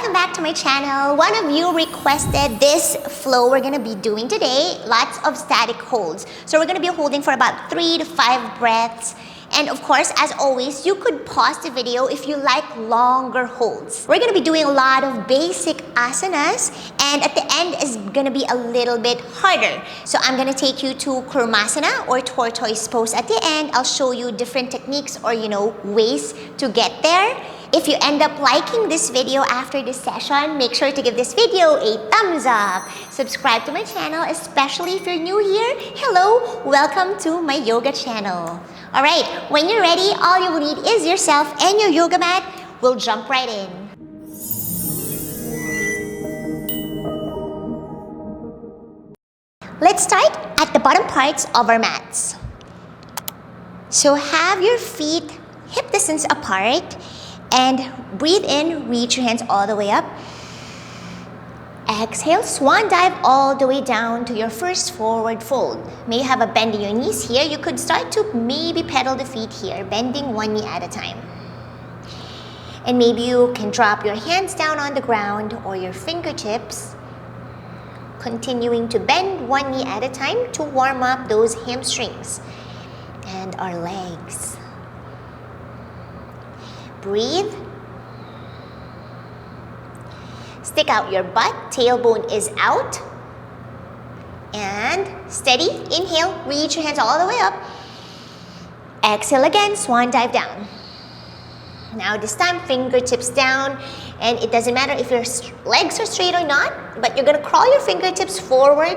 welcome back to my channel. One of you requested this flow we're gonna be doing today. Lots of static holds. So we're gonna be holding for about 3 to 5 breaths. And of course, as always, you could pause the video if you like longer holds. We're gonna be doing a lot of basic asanas, and at the end is gonna be a little bit harder. So I'm gonna take you to Kurmasana or Tortoise pose at the end. I'll show you different techniques or ways to get there. If you end up liking this video after this session, make sure to give this video a thumbs up. Subscribe to my channel, especially if you're new here. Hello, welcome to my yoga channel. All right, when you're ready, all you will need is yourself and your yoga mat. We'll jump right in. Let's start at the bottom parts of our mats. So have your feet hip distance apart and breathe in, reach your hands all the way up. Exhale, swan dive all the way down to your first forward fold. May have a bend in your knees here. You could start to maybe pedal the feet here, bending one knee at a time. And maybe you can drop your hands down on the ground or your fingertips, continuing to bend one knee at a time to warm up those hamstrings and our legs. Breathe. Stick out your butt, tailbone is out. And steady, inhale, reach your hands all the way up. Exhale again, swan dive down. Now this time, fingertips down. And it doesn't matter if your legs are straight or not, but you're gonna crawl your fingertips forward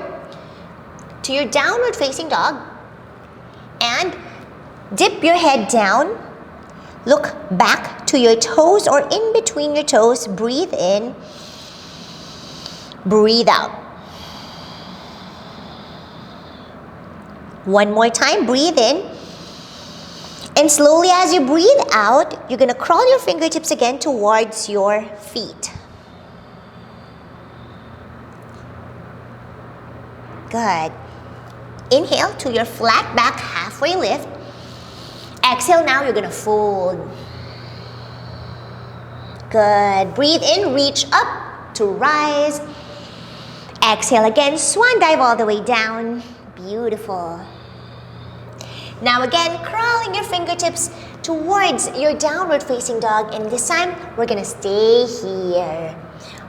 to your downward facing dog. And dip your head down. Look back to your toes or in between your toes. Breathe in. Breathe out. One more time, breathe in. And slowly as you breathe out, you're gonna crawl your fingertips again towards your feet. Good. Inhale to your flat back, halfway lift. Exhale, now you're gonna fold. Good. Breathe in, reach up to rise. Exhale again, swan dive all the way down. Beautiful. Now again, crawling your fingertips towards your downward facing dog, and this time we're gonna stay here.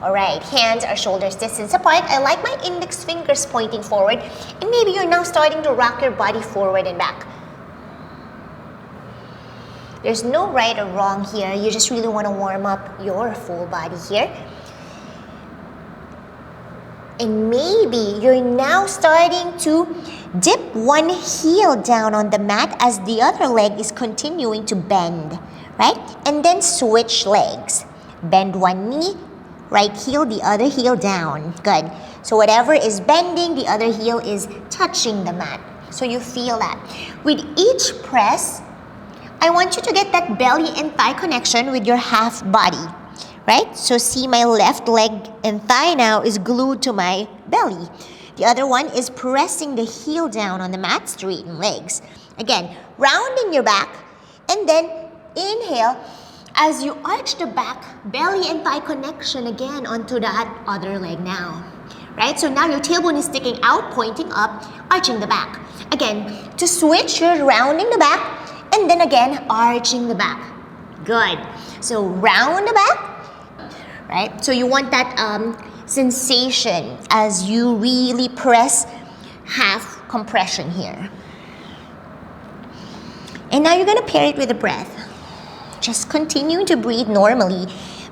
All right, hands are shoulders distance apart. I like my index fingers pointing forward, and maybe you're now starting to rock your body forward and back. There's no right or wrong here. You just really want to warm up your full body here. And maybe you're now starting to dip one heel down on the mat as the other leg is continuing to bend, right? And then switch legs. Bend one knee, right heel, the other heel down. Good. So whatever is bending, the other heel is touching the mat. So you feel that. With each press, I want you to get that belly and thigh connection with your half body, right? So see my left leg and thigh now is glued to my belly. The other one is pressing the heel down on the mat, straighten legs. Again, rounding your back, and then inhale as you arch the back, belly and thigh connection again onto that other leg now, right? So now your tailbone is sticking out, pointing up, arching the back. Again, to switch, you're rounding the back, and then again, arching the back. Good. So round the back, right? So you want that sensation as you really press half compression here. And now you're gonna pair it with a breath. Just continuing to breathe normally.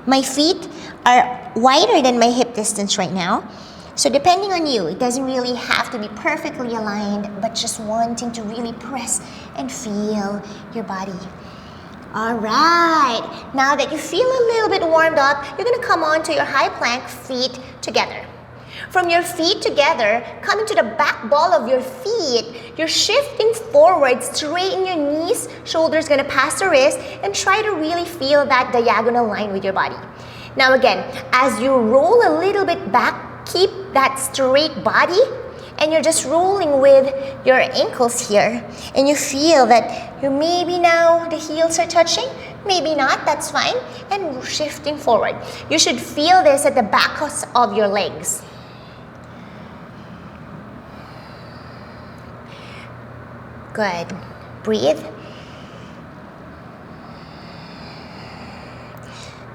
My feet are wider than my hip distance right now. So depending on you, it doesn't really have to be perfectly aligned, but just wanting to really press and feel your body. All right, now that you feel a little bit warmed up, you're gonna come onto your high plank, feet together. From your feet together, coming to the back ball of your feet, you're shifting forward, straighten your knees, shoulders gonna pass the wrist, and try to really feel that diagonal line with your body. Now again, as you roll a little bit back, keep that straight body, and you're just rolling with your ankles here, and you feel that you maybe now the heels are touching, maybe not, that's fine. And shifting forward. You should feel this at the back of your legs. Good. Breathe.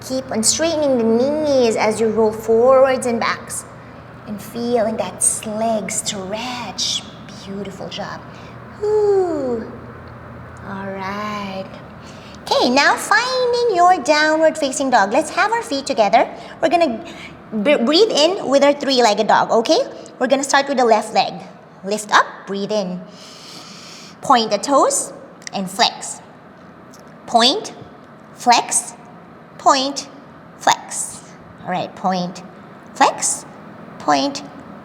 Keep on straightening the knees as you roll forwards and backs. And feeling that leg stretch. Beautiful job. Whew. All right. Okay, now finding your downward facing dog. Let's have our feet together. We're gonna breathe in with our three-legged dog, okay? We're gonna start with the left leg. Lift up, breathe in. Point the toes and flex. Point, flex, point, flex. All right, point, flex, point,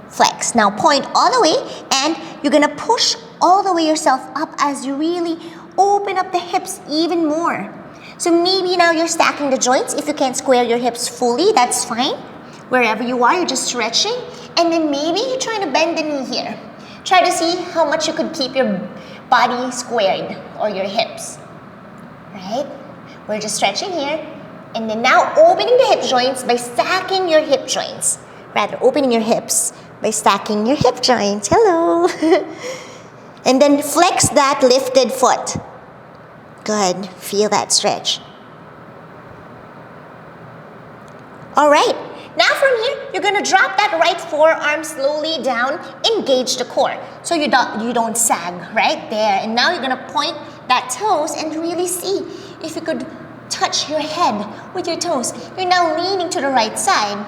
flex. Now point all the way, and you're gonna push all the way yourself up as you really open up the hips even more. So maybe now you're stacking the joints. If you can't square your hips fully, that's fine. Wherever you are, you're just stretching. And then maybe you're trying to bend the knee here. Try to see how much you could keep your body squared or your hips, right? We're just stretching here. And then now opening the hip joints by stacking your hip joints. Rather, opening your hips by stacking your hip joints. Hello. And then flex that lifted foot. Good. Feel that stretch. All right. Now from here, you're going to drop that right forearm slowly down, engage the core. So you don't sag right there. And now you're going to point that toes and really see if you could touch your head with your toes. You're now leaning to the right side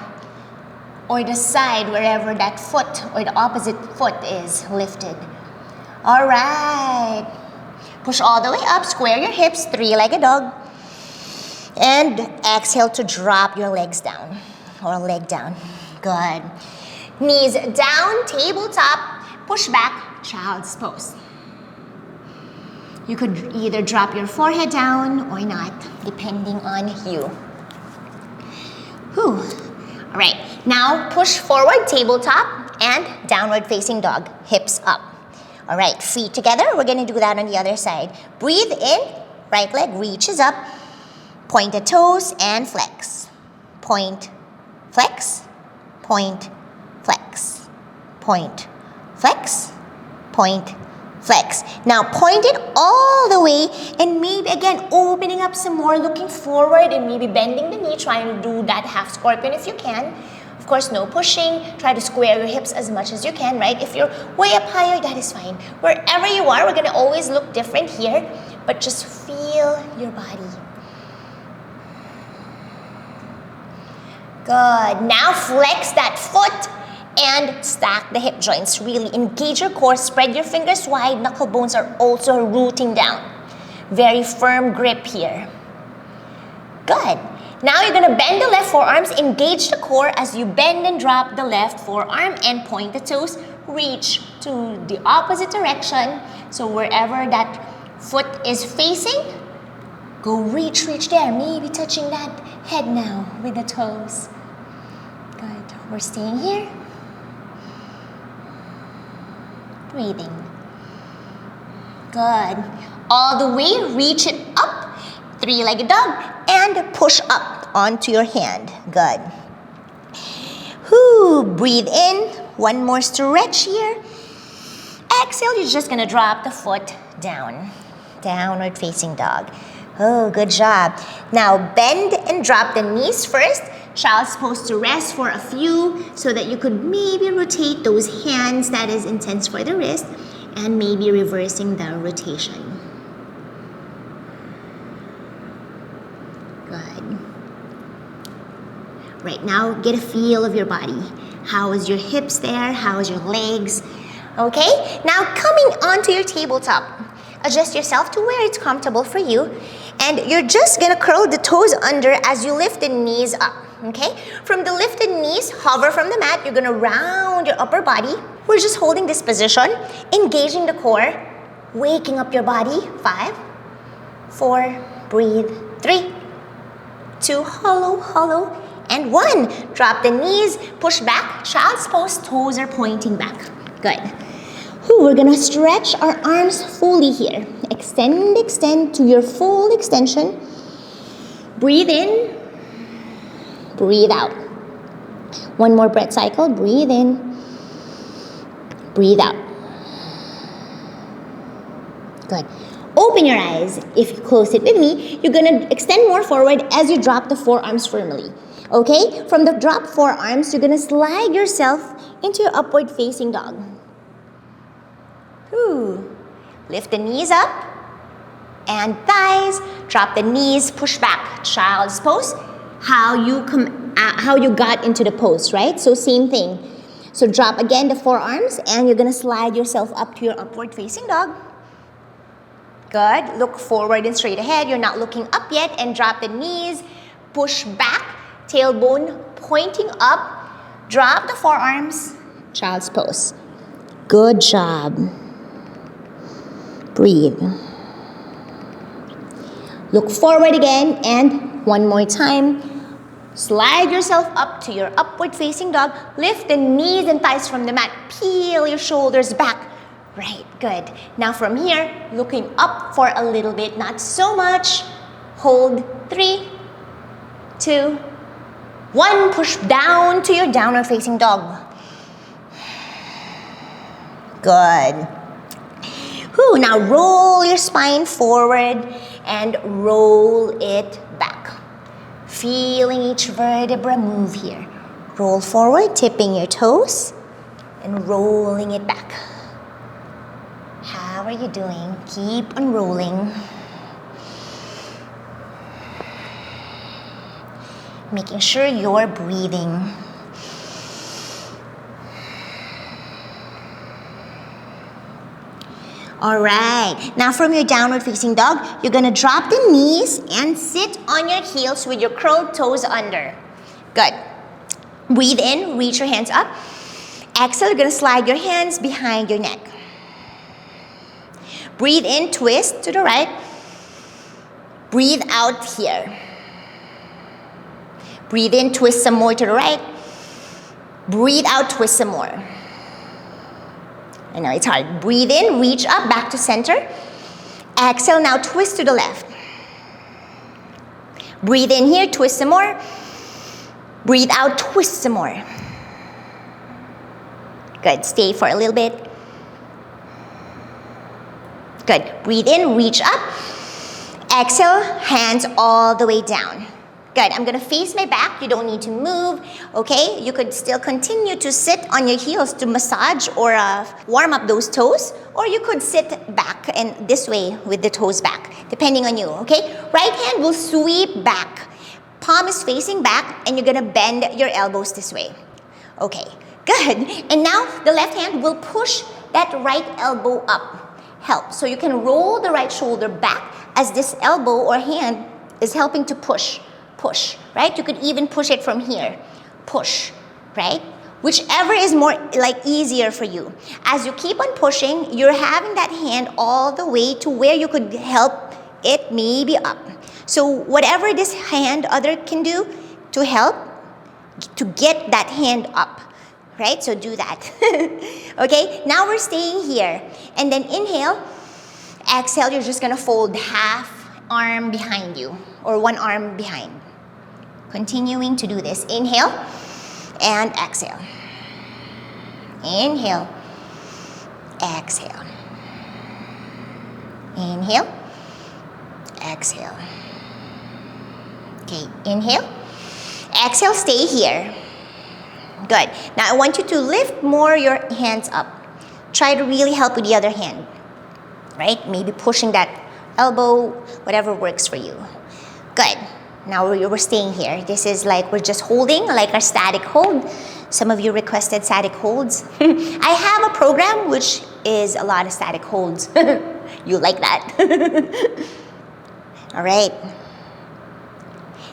or the side wherever that foot or the opposite foot is lifted. All right. Push all the way up, square your hips, three-legged dog. And exhale to drop your legs down. Or leg down. Good. Knees down, tabletop, push back, child's pose. You could either drop your forehead down or not, depending on you. Whew. All right, now push forward, tabletop, and downward facing dog, hips up. All right, feet together. We're gonna do that on the other side. Breathe in, right leg reaches up, point the toes and flex. Point, flex, point, flex, point, flex, point, flex. Now point it all the way and maybe again opening up some more, looking forward and maybe bending the knee, trying to do that half scorpion if you can. Of course, no pushing. Try to square your hips as much as you can, right? If you're way up higher, that is fine. Wherever you are, we're gonna always look different here, but just feel your body. Good. Now flex that foot and stack the hip joints. Really engage your core, spread your fingers wide. Knuckle bones are also rooting down. Very firm grip here. Good. Now you're gonna bend the left forearms, engage the core as you bend and drop the left forearm and point the toes. Reach to the opposite direction. So wherever that foot is facing, go reach there. Maybe touching that head now with the toes. Good. We're staying here. Breathing. Good. All the way, reach it up, three-legged dog, and push up onto your hand. Good. Whew, breathe in. One more stretch here. Exhale, you're just gonna drop the foot down. Downward facing dog. Oh, good job. Now bend and drop the knees first. Child's pose to rest for a few so that you could maybe rotate those hands, that is intense for the wrist, and maybe reversing the rotation. Good. Right now, get a feel of your body. How is your hips there? How is your legs? Okay, now coming onto your tabletop. Adjust yourself to where it's comfortable for you. And you're just gonna curl the toes under as you lift the knees up, okay? From the lifted knees, hover from the mat. You're gonna round your upper body. We're just holding this position, engaging the core, waking up your body. 5, 4, breathe. 3, 2, hollow, and 1. Drop the knees, push back, child's pose, toes are pointing back. Good. We're gonna stretch our arms fully here. Extend to your full extension. Breathe in, breathe out. One more breath cycle. Breathe in, breathe out. Good. Open your eyes. If you close it with me, you're gonna extend more forward as you drop the forearms firmly. Okay? From the drop forearms, you're gonna slide yourself into your upward facing dog. Whew. Lift the knees up and thighs. Drop the knees, push back. Child's pose. How you got into the pose, right? So same thing. So drop again the forearms and you're gonna slide yourself up to your upward facing dog. Good. Look forward and straight ahead. You're not looking up yet, and drop the knees. Push back. Tailbone pointing up. Drop the forearms. Child's pose. Good job. Breathe. Look forward again, and one more time. Slide yourself up to your upward facing dog. Lift the knees and thighs from the mat. Peel your shoulders back. Right, good. Now from here, looking up for a little bit, not so much. Hold, 3, 2, 1. Push down to your downward facing dog. Good. Whew, now roll your spine forward and roll it back. Feeling each vertebra move here. Roll forward, tipping your toes and rolling it back. How are you doing? Keep on rolling. Making sure you're breathing. All right, now from your downward facing dog, you're gonna drop the knees and sit on your heels with your curled toes under. Good. Breathe in, reach your hands up. Exhale, you're gonna slide your hands behind your neck. Breathe in, twist to the right. Breathe out here. Breathe in, twist some more to the right. Breathe out, twist some more. I know it's hard. Breathe in, reach up, back to center. Exhale, now twist to the left. Breathe in here, twist some more. Breathe out, twist some more. Good, stay for a little bit. Good, breathe in, reach up. Exhale, hands all the way down. Good, I'm gonna face my back. You don't need to move, okay? You could still continue to sit on your heels to massage or warm up those toes, or you could sit back and this way with the toes back, depending on you, okay? Right hand will sweep back. Palm is facing back and you're gonna bend your elbows this way. Okay, good. And now the left hand will push that right elbow up. Help. So you can roll the right shoulder back as this elbow or hand is helping to push, right? You could even push it from here, push, right? Whichever is more easier for you. As you keep on pushing, you're having that hand all the way to where you could help it maybe up. So whatever this hand other can do to help to get that hand up. Right? So do that. Okay, now we're staying here. And then inhale, exhale, you're just gonna fold half arm behind you or one arm behind. Continuing to do this. Inhale and exhale. Inhale, exhale. Inhale, exhale. Okay, inhale, exhale, stay here. Good. Now I want you to lift more your hands up. Try to really help with the other hand, right? Maybe pushing that elbow, whatever works for you. Good. Now we're staying here. This is like we're just holding, like our static hold. Some of you requested static holds. I have a program which is a lot of static holds. You like that? All right.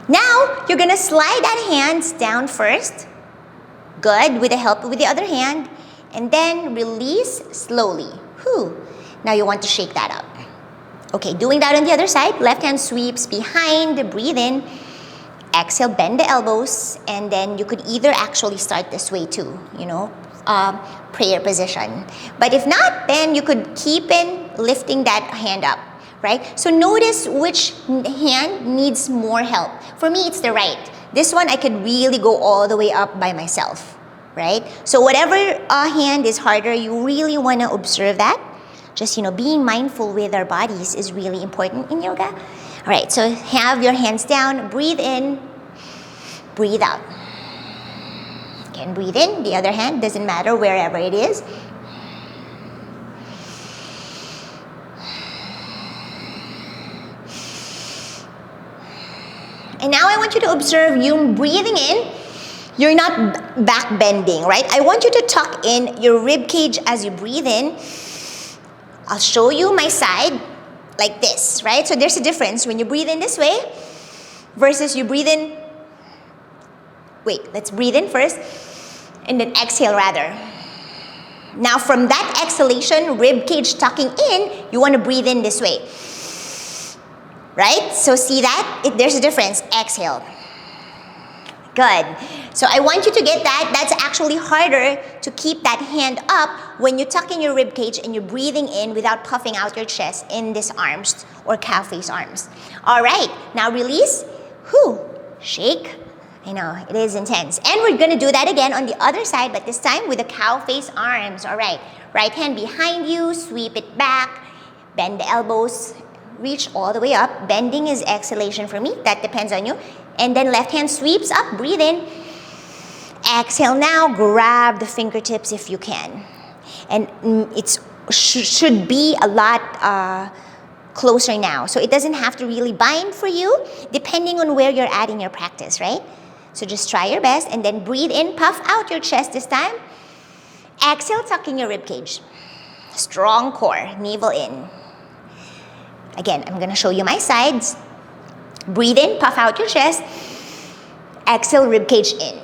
Now you're gonna slide that hands down first. Good, with the help with the other hand, and then release slowly. Whew. Now you want to shake that up. Okay, doing that on the other side. Left hand sweeps behind, breathe in. Exhale, bend the elbows, and then you could either actually start this way too, prayer position. But if not, then you could keep in lifting that hand up. right? So notice which hand needs more help. For me, it's the right. This one, I could really go all the way up by myself, right? So whatever hand is harder, you really want to observe that. Just, being mindful with our bodies is really important in yoga. All right, so have your hands down, breathe in, breathe out. Again, breathe in, the other hand, doesn't matter wherever it is. And now I want you to observe you breathing in. You're not back bending, right? I want you to tuck in your rib cage as you breathe in. I'll show you my side like this, right? So there's a difference when you breathe in this way versus you breathe in. Wait, let's breathe in first and then exhale rather. Now from that exhalation, rib cage tucking in, you want to breathe in this way. Right? So see that? There's a difference. Exhale. Good. So I want you to get that. That's actually harder to keep that hand up when you tuck in your rib cage and you're breathing in without puffing out your chest in these arms or cow face arms. All right. Now release. Whew. Shake. I know, it is intense. And we're going to do that again on the other side, but this time with the cow face arms. All right. Right hand behind you. Sweep it back. Bend the elbows. Reach all the way up. Bending is exhalation for me. That depends on you. And then left hand sweeps up. Breathe in. Exhale now. Grab the fingertips if you can. And it should be a lot closer now. So it doesn't have to really bind for you, depending on where you're at in your practice, right? So just try your best. And then breathe in. Puff out your chest this time. Exhale, tuck in your rib cage. Strong core. Navel in. Again, I'm going to show you my sides. Breathe in, puff out your chest. Exhale, ribcage in.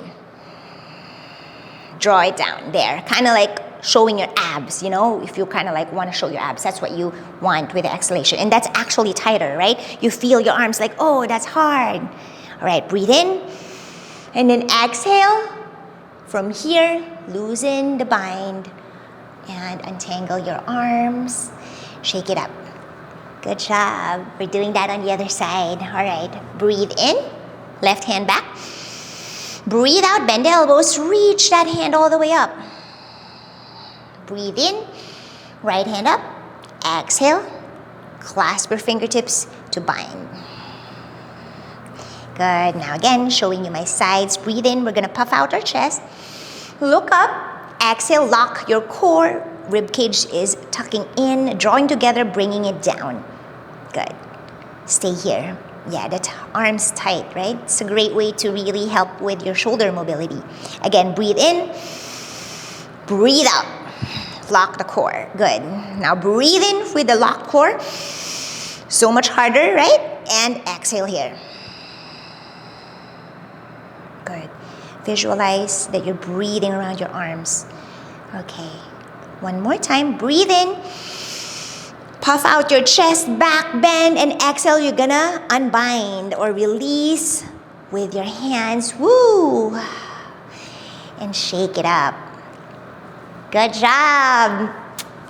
Draw it down there. Kind of like showing your abs, if you kind of like want to show your abs. That's what you want with the exhalation. And that's actually tighter, right? You feel your arms like, oh, that's hard. All right, breathe in. And then exhale. From here, loosen the bind. And untangle your arms. Shake it up. Good job. We're doing that on the other side. All right. Breathe in. Left hand back. Breathe out. Bend the elbows. Reach that hand all the way up. Breathe in. Right hand up. Exhale. Clasp your fingertips to bind. Good. Now again, showing you my sides. Breathe in. We're going to puff out our chest. Look up. Exhale. Lock your core. Rib cage is tucking in, drawing together, bringing it down. Good. Stay here. Yeah, that arm's tight, right? It's a great way to really help with your shoulder mobility. Again, breathe in. Breathe out. Lock the core. Good. Now breathe in with the locked core. So much harder, right? And exhale here. Good. Visualize that you're breathing around your arms. Okay. One more time, breathe in, puff out your chest, back bend, and exhale, you're gonna unbind or release with your hands, woo, and shake it up. Good job.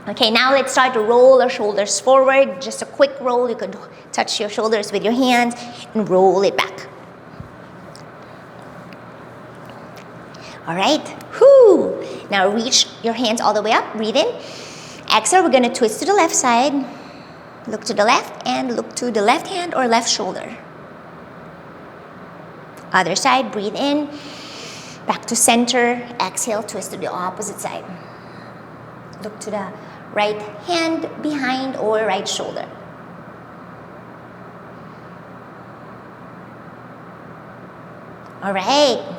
Okay, now let's start to roll our shoulders forward, just a quick roll. You could touch your shoulders with your hands and roll it back. All right, whoo. Now reach your hands all the way up, breathe in. Exhale, we're gonna twist to the left side. Look to the left and look to the left hand or left shoulder. Other side, breathe in. Back to center, exhale, twist to the opposite side. Look to the right hand behind or right shoulder. All right.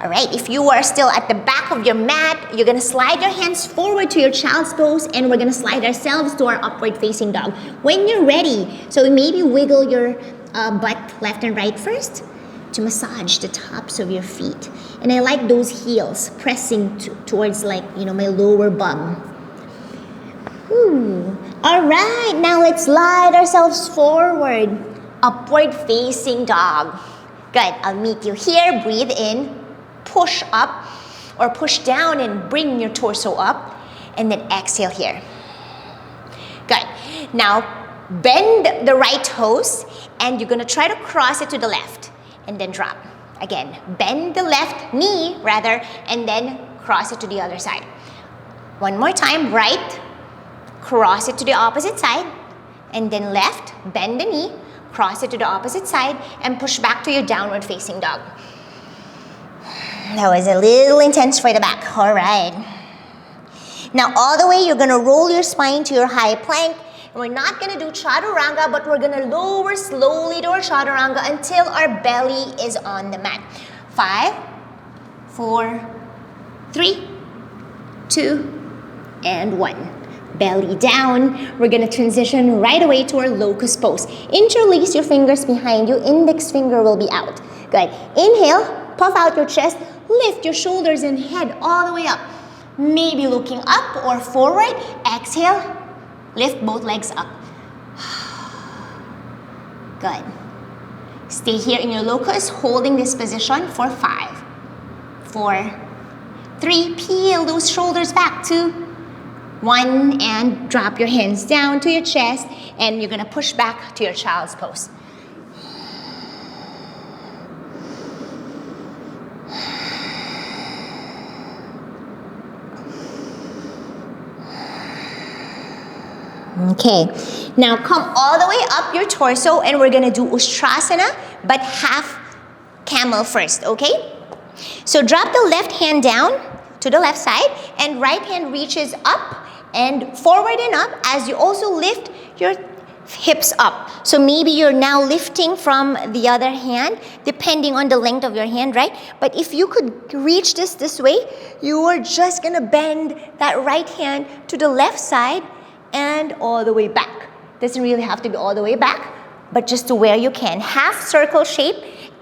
All right, if you are still at the back of your mat, you're gonna slide your hands forward to your child's pose and we're gonna slide ourselves to our upward facing dog. When you're ready, so maybe wiggle your butt left and right first to massage the tops of your feet. And I like those heels pressing towards my lower bum. Whew. All right, now let's slide ourselves forward. Upward facing dog. Good, I'll meet you here, breathe in. Push up or push down and bring your torso up and then exhale here. Good. Now Bend the right toes and you're gonna try to cross it to the left and then drop. Again, bend the left knee rather and then cross it to the other side. One more time, right, cross it to the opposite side and then left, bend the knee, cross it to the opposite side and push back to your downward facing dog. That was a little intense for the back, all right. Now all the way, you're gonna roll your spine to your high plank. And we're not gonna do chaturanga, but we're gonna lower slowly to our chaturanga until our belly is on the mat. 5, 4, 3, 2, and 1. Belly down. We're gonna transition right away to our locust pose. Interlace your fingers behind you. Index finger will be out. Good. Inhale, puff out your chest, lift your shoulders and head all the way up. Maybe looking up or forward. Exhale, lift both legs up. Good. Stay here in your locust, holding this position for 5, 4, 3. Peel those shoulders back. 2, 1, and drop your hands down to your chest, and you're gonna push back to your child's pose. Okay, now come all the way up your torso and we're gonna do Ustrasana, but half camel first, okay? So drop the left hand down to the left side and right hand reaches up and forward and up as you also lift your hips up. So maybe you're now lifting from the other hand, depending on the length of your hand, right? But if you could reach this way, you are just gonna bend that right hand to the left side and all the way back. Doesn't really have to be all the way back, but just to where you can. Half circle shape.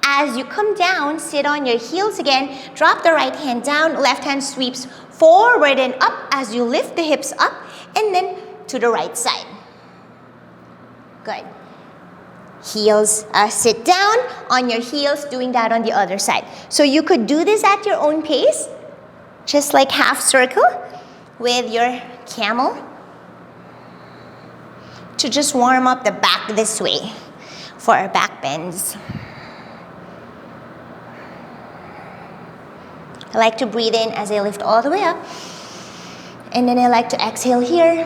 As you come down, sit on your heels again, drop the right hand down, left hand sweeps forward and up as you lift the hips up, and then to the right side. Good. Heels, sit down on your heels, doing that on the other side. So you could do this at your own pace, just like half circle with your camel, to just warm up the back this way for our back bends. I like to breathe in as I lift all the way up, and then I like to exhale here,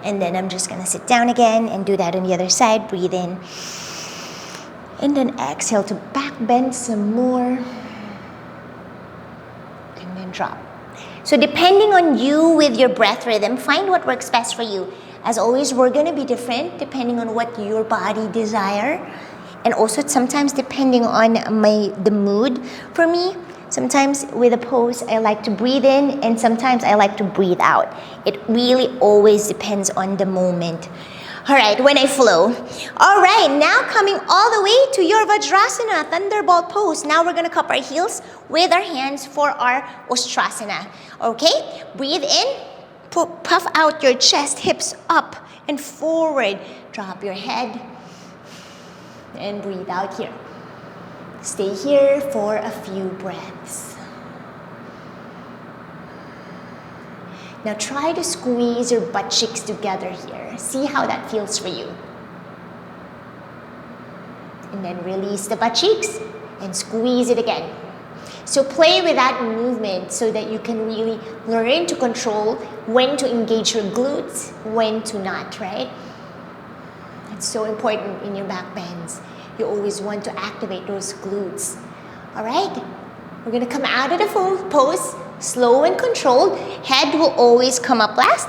and then I'm just gonna sit down again and do that on the other side. Breathe in, and then exhale to back bend some more, and then drop. So depending on you with your breath rhythm, find what works best for you. As always, we're gonna be different depending on what your body desire. And also sometimes depending on the mood. For me, sometimes with a pose, I like to breathe in and sometimes I like to breathe out. It really always depends on the moment. All right, when I flow. All right, now coming all the way to your Virabhadrasana, thunderbolt pose. Now we're gonna cup our heels with our hands for our Ustrasana. Okay, breathe in, puff out your chest, hips up and forward. Drop your head and breathe out here. Stay here for a few breaths. Now try to squeeze your butt cheeks together here. See how that feels for you. And then release the butt cheeks and squeeze it again. So play with that movement so that you can really learn to control when to engage your glutes, when to not, right? It's so important in your back bends. You always want to activate those glutes. All right? We're gonna come out of the pose, slow and controlled. Head will always come up last.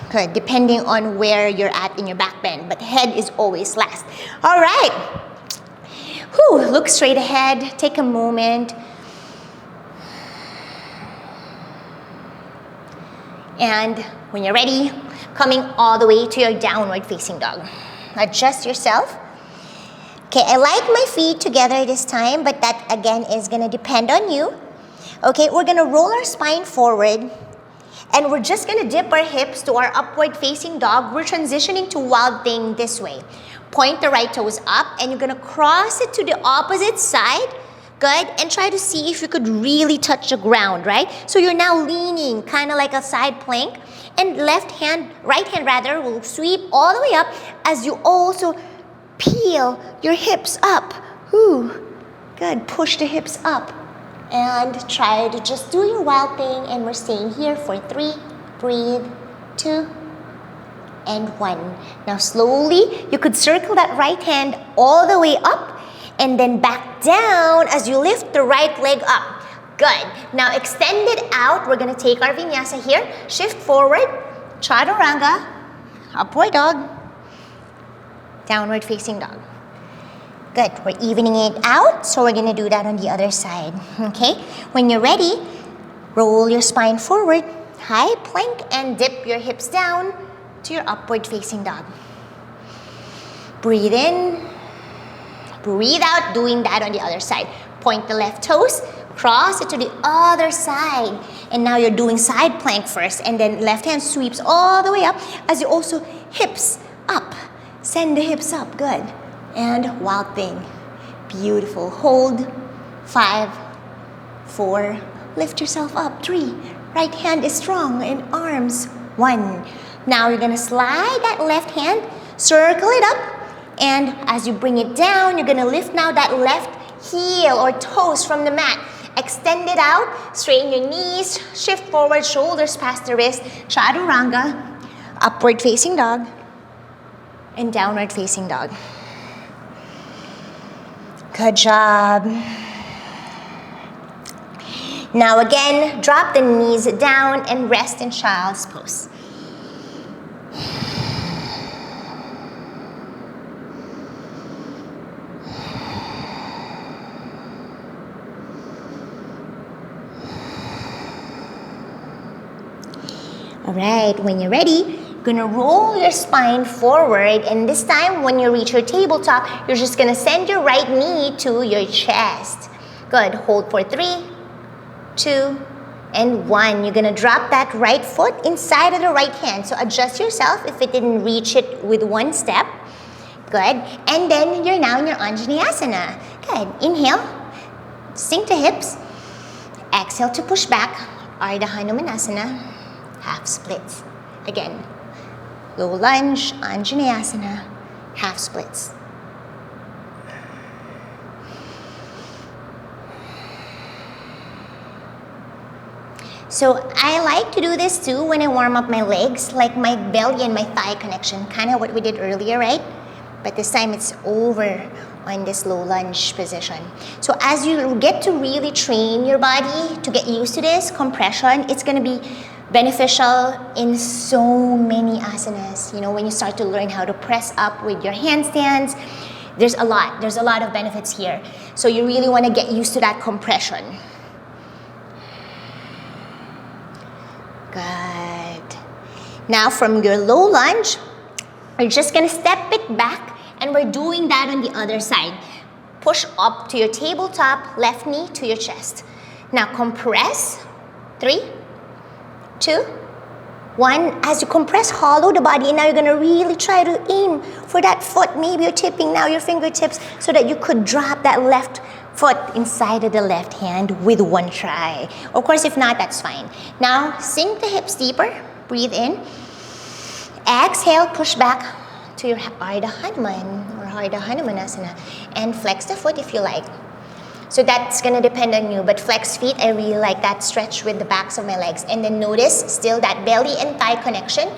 Okay, depending on where you're at in your back bend, but head is always last. All right. Whew, look straight ahead, take a moment. And when you're ready, coming all the way to your downward facing dog. Adjust yourself. Okay, I like my feet together this time, but that again is gonna depend on you. Okay, we're gonna roll our spine forward and we're just gonna dip our hips to our upward facing dog. We're transitioning to wild thing this way. Point the right toes up and you're gonna cross it to the opposite side Good. And try to see if you could really touch the ground, right? So you're now leaning, kind of like a side plank. And right hand rather, will sweep all the way up as you also peel your hips up. Ooh, good. Push the hips up. And try to just do your wild thing. And we're staying here for 3. Breathe. 2. And 1. Now slowly, you could circle that right hand all the way up and then back down as you lift the right leg up. Good. Now extend it out. We're going to take our vinyasa here. Shift forward. Chaturanga. Upward dog. Downward facing dog. Good. We're evening it out. So we're going to do that on the other side. Okay. When you're ready, roll your spine forward. High plank and dip your hips down to your upward facing dog. Breathe in. Breathe out, doing that on the other side. Point the left toes, cross it to the other side. And now you're doing side plank first, and then left hand sweeps all the way up as you also hips up. Send the hips up, good. And wild thing, beautiful. Hold, 5, 4, lift yourself up, 3. Right hand is strong, and arms, 1. Now you're gonna slide that left hand, circle it up, and as you bring it down, you're gonna lift now that left heel or toes from the mat. Extend it out, straighten your knees, shift forward, shoulders past the wrist, chaturanga, upward facing dog, and downward facing dog. Good job. Now again, drop the knees down and rest in child's pose. Alright, when you're ready, you're gonna roll your spine forward, and this time when you reach your tabletop, you're just gonna send your right knee to your chest. Good, hold for 3, 2, and 1. You're gonna drop that right foot inside of the right hand. So adjust yourself if it didn't reach it with one step. Good, and then you're now in your Anjaneyasana. Good, inhale, sink the hips, exhale to push back, Ardha Hanumanasana. Half splits. Again, low lunge, Anjaneyasana, half splits. So I like to do this too when I warm up my legs, like my belly and my thigh connection, kind of what we did earlier, right? But this time it's over on this low lunge position. So as you get to really train your body to get used to this compression, it's going to be beneficial in so many asanas. You know, when you start to learn how to press up with your handstands, there's a lot of benefits here. So you really want to get used to that compression. Good. Now from your low lunge, we're just going to step it back, and we're doing that on the other side. Push up to your tabletop, left knee to your chest. Now compress, 3, 2, 1. As you compress, hollow the body, and now you're gonna really try to aim for that foot. Maybe you're tipping now your fingertips so that you could drop that left foot inside of the left hand with one try. Of course, if not, that's fine. Now, sink the hips deeper. Breathe in. Exhale, push back to your Ardha Hanuman or Ardha Hanumanasana, and flex the foot if you like. So that's gonna depend on you, but flex feet, I really like that stretch with the backs of my legs. And then notice still that belly and thigh connection,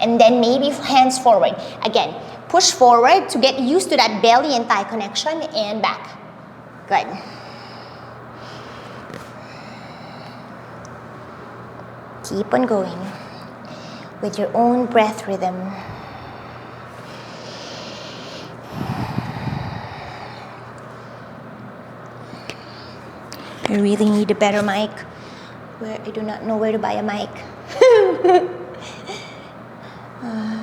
and then maybe hands forward. Again, push forward to get used to that belly and thigh connection, and back. Good. Keep on going with your own breath rhythm. I really need a better mic. I do not know where to buy a mic.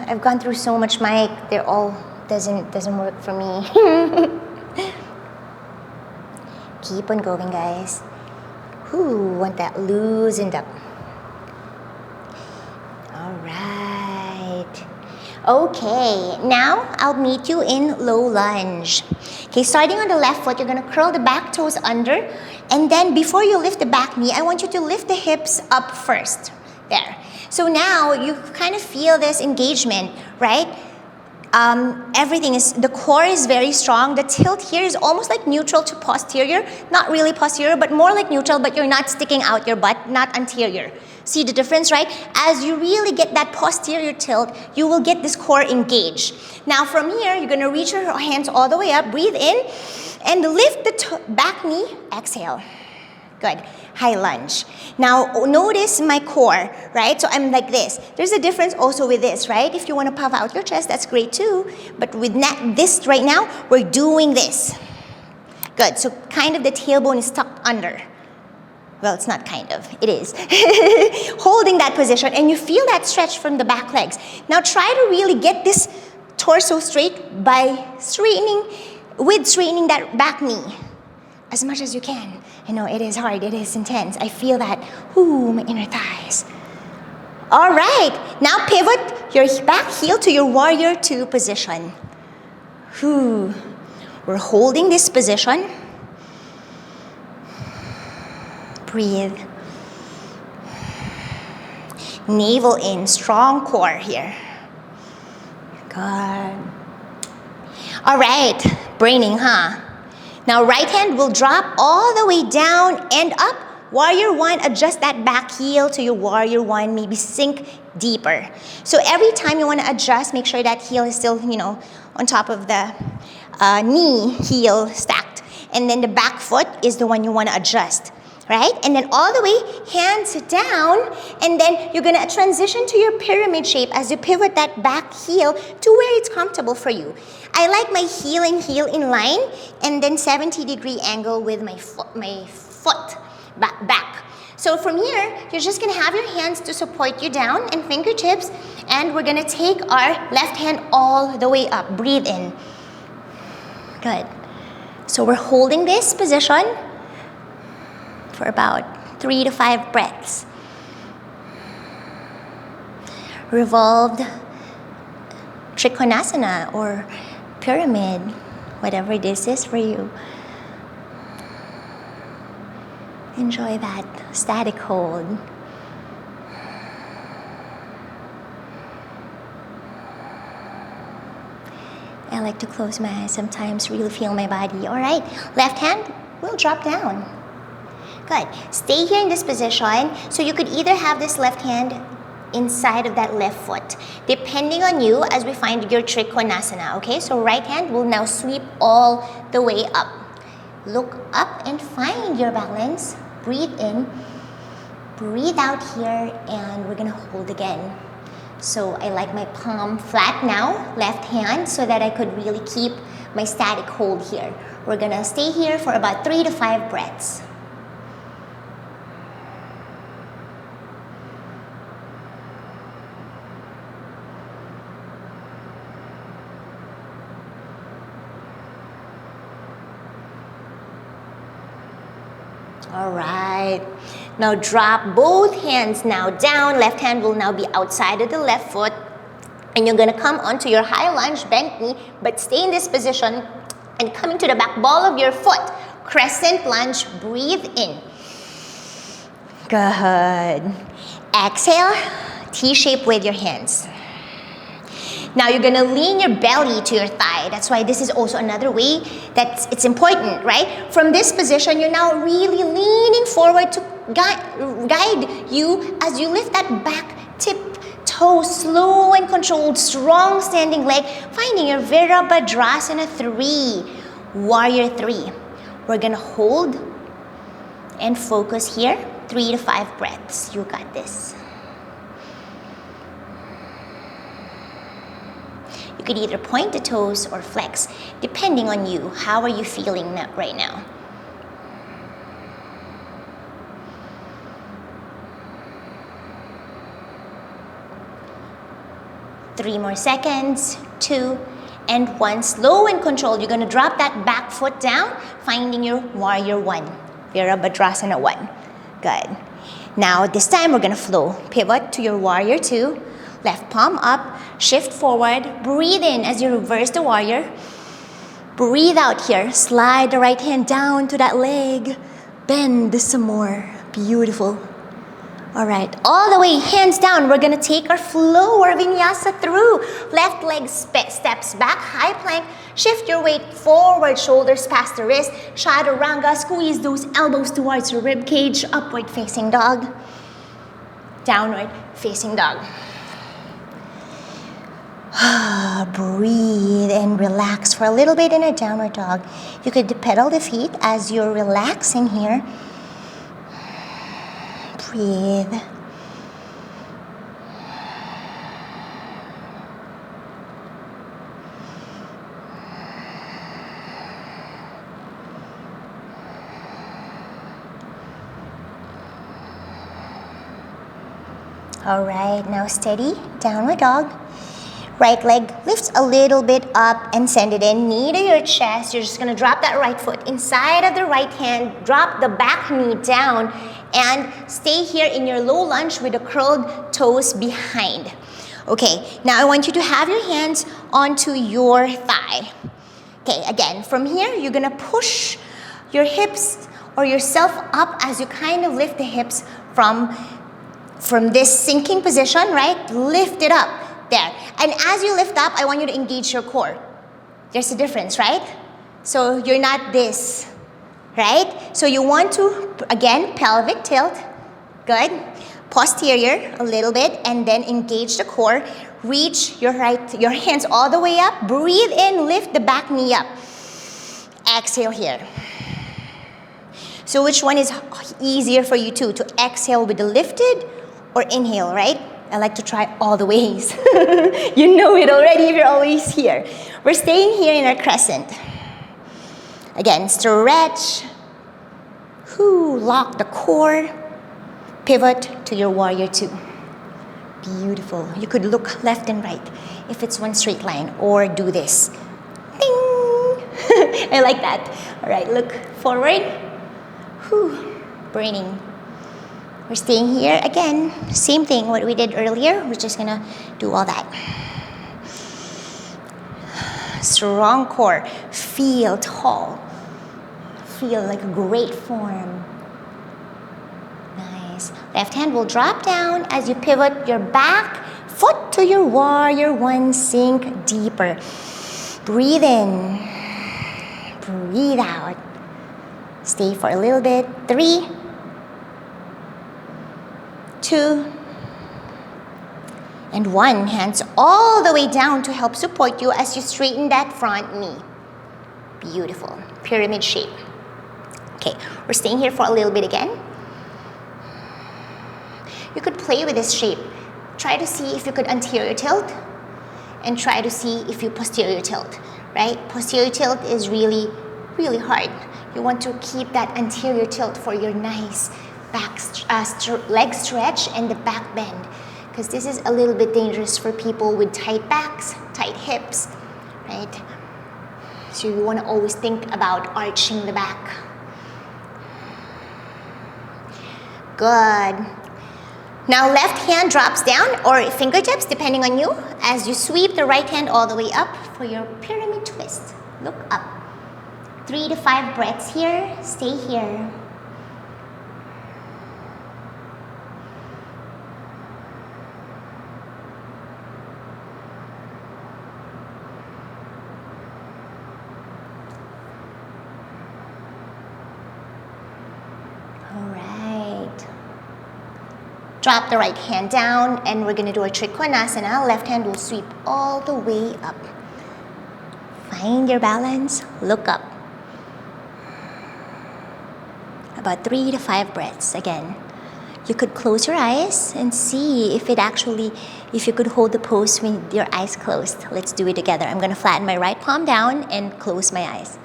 I've gone through so much mic. They're all doesn't work for me. Keep on going, guys. Ooh, want that loosened up. All right. Okay, now I'll meet you in low lunge. Okay, starting on the left foot, you're gonna curl the back toes under, and then before you lift the back knee, I want you to lift the hips up first. There. So now you kind of feel this engagement, right? Everything is, the core is very strong. The tilt here is almost like neutral to posterior. Not really posterior, but more like neutral, but you're not sticking out your butt, not anterior. See the difference, right? As you really get that posterior tilt, you will get this core engaged. Now from here, you're gonna reach your hands all the way up, breathe in, and lift the back knee, exhale. Good, high lunge. Now notice my core, right? So I'm like this. There's a difference also with this, right? If you wanna puff out your chest, that's great too. But with this right now, we're doing this. Good, so kind of the tailbone is tucked under. Well, it's not kind of, it is. Holding that position, and you feel that stretch from the back legs. Now try to really get this torso straight by straightening that back knee as much as you can. I know it is hard, it is intense. I feel that, ooh, my inner thighs. All right, now pivot your back heel to your warrior two position. Ooh. We're holding this position. Breathe. Navel in, strong core here. Good. All right, braining, huh? Now right hand will drop all the way down and up. Warrior one, adjust that back heel to your warrior one, maybe sink deeper. So every time you want to adjust, make sure that heel is still, on top of the knee heel stacked. And then the back foot is the one you want to adjust. Right? And then all the way, hands down, and then you're gonna transition to your pyramid shape as you pivot that back heel to where it's comfortable for you. I like my heel and heel in line, and then 70-degree angle with my foot back. So from here, you're just gonna have your hands to support you down and fingertips, and we're gonna take our left hand all the way up. Breathe in. Good. So we're holding this position for about 3 to 5 breaths. Revolved trikonasana or pyramid, whatever this is for you. Enjoy that static hold. I like to close my eyes sometimes, really feel my body. All right, left hand will drop down. Good. Stay here in this position. So you could either have this left hand inside of that left foot, depending on you as we find your trikonasana, okay? So right hand will now sweep all the way up. Look up and find your balance. Breathe in, breathe out here, and we're gonna hold again. So I like my palm flat now, left hand, so that I could really keep my static hold here. We're gonna stay here for about 3 to 5 breaths. All right, now drop both hands now down. Left hand will now be outside of the left foot. And you're gonna come onto your high lunge, bent knee, but stay in this position and coming to the back ball of your foot. Crescent lunge, breathe in. Good. Exhale, T-shape with your hands. Now you're gonna lean your belly to your thigh. That's why this is also another way that it's important, right? From this position, you're now really leaning forward to guide you as you lift that back tip toe, slow and controlled, strong standing leg, finding your virabhadrasana 3, warrior 3. We're gonna hold and focus here, 3 to 5 breaths. You got this. You could either point the toes or flex, depending on you. How are you feeling right now? Three more seconds, 2 and 1. Slow and controlled. You're gonna drop that back foot down, finding your warrior 1, virabhadrasana 1. Good. Now this time we're gonna flow. Pivot to your warrior 2. Left palm up, shift forward, breathe in as you reverse the warrior. Breathe out here, slide the right hand down to that leg, bend some more, beautiful. All right, all the way, hands down, we're gonna take our flow or vinyasa through. Left leg steps back, high plank, shift your weight forward, shoulders past the wrist, chaturanga, squeeze those elbows towards your rib cage, upward facing dog, downward facing dog. Breathe and relax for a little bit in a downward dog. You could pedal the feet as you're relaxing here. Breathe. All right, now steady, downward dog. Right leg lifts a little bit up and send it in, knee to your chest. You're just gonna drop that right foot inside of the right hand, drop the back knee down, and stay here in your low lunge with the curled toes behind. Okay, now I want you to have your hands onto your thigh. Okay, again, from here, you're gonna push your hips or yourself up as you kind of lift the hips from this sinking position, right? Lift it up, there. And as you lift up, I want you to engage your core. There's a difference, right? So you're not this, right? So you want to, again, pelvic tilt, good. Posterior a little bit, and then engage the core. Reach your hands all the way up. Breathe in, lift the back knee up. Exhale here. So which one is easier for you to exhale with the lifted or inhale, right? I like to try all the ways. You know it already if you're always here. We're staying here in our crescent. Again, stretch. Lock the core. Pivot to your warrior two. Beautiful. You could look left and right if it's one straight line, or do this. Ding! I like that. All right, look forward. Burning. We're staying here again. Same thing what we did earlier. We're just gonna do all that. Strong core. Feel tall. Feel like a great form. Nice. Left hand will drop down as you pivot your back foot to your warrior one. Sink deeper. Breathe in. Breathe out. Stay for a little bit. 3, 2, and 1. Hands all the way down to help support you as you straighten that front knee. Beautiful. Pyramid shape. Okay, we're staying here for a little bit again. You could play with this shape. Try to see if you could anterior tilt, and try to see if you posterior tilt, right? Posterior tilt is really, really hard. You want to keep that anterior tilt for your nice back leg stretch and the back bend, because this is a little bit dangerous for people with tight backs, tight hips, right? So you want to always think about arching the back. Good. Now left hand drops down, or fingertips depending on you, as you sweep the right hand all the way up for your pyramid twist. Look up. 3 to 5 breaths here. Stay here. Drop the right hand down, and we're gonna do a trikonasana. Left hand will sweep all the way up. Find your balance, look up. About 3 to 5 breaths again. You could close your eyes and see if you could hold the pose with your eyes closed. Let's do it together. I'm gonna flatten my right palm down and close my eyes.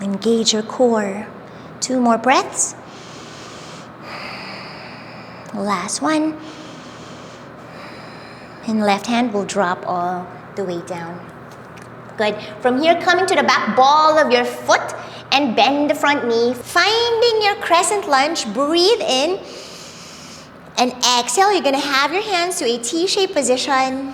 Engage your core. 2 more breaths. Last one. And left hand will drop all the way down. Good. From here, coming to the back ball of your foot, and bend the front knee. Finding your crescent lunge, breathe in and exhale. You're gonna have your hands to a T-shaped position.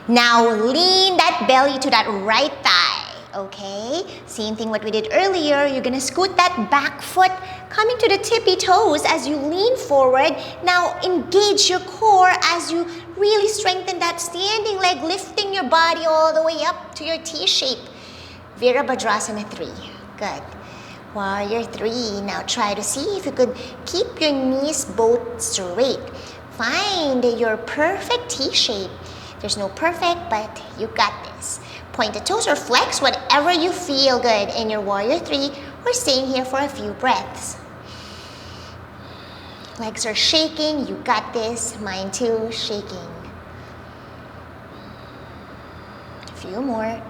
Now lean that belly to that right thigh, okay? Same thing what we did earlier. You're gonna scoot that back foot, coming to the tippy toes as you lean forward. Now engage your core as you really strengthen that standing leg, lifting your body all the way up to your T-shape. Virabhadrasana 3, good. Warrior 3, now try to see if you could keep your knees both straight. Find your perfect T-shape. There's no perfect, but you got this. Point the toes or flex, whatever you feel good in your Warrior 3. We're staying here for a few breaths. Legs are shaking, you got this. Mine too, shaking. A few more.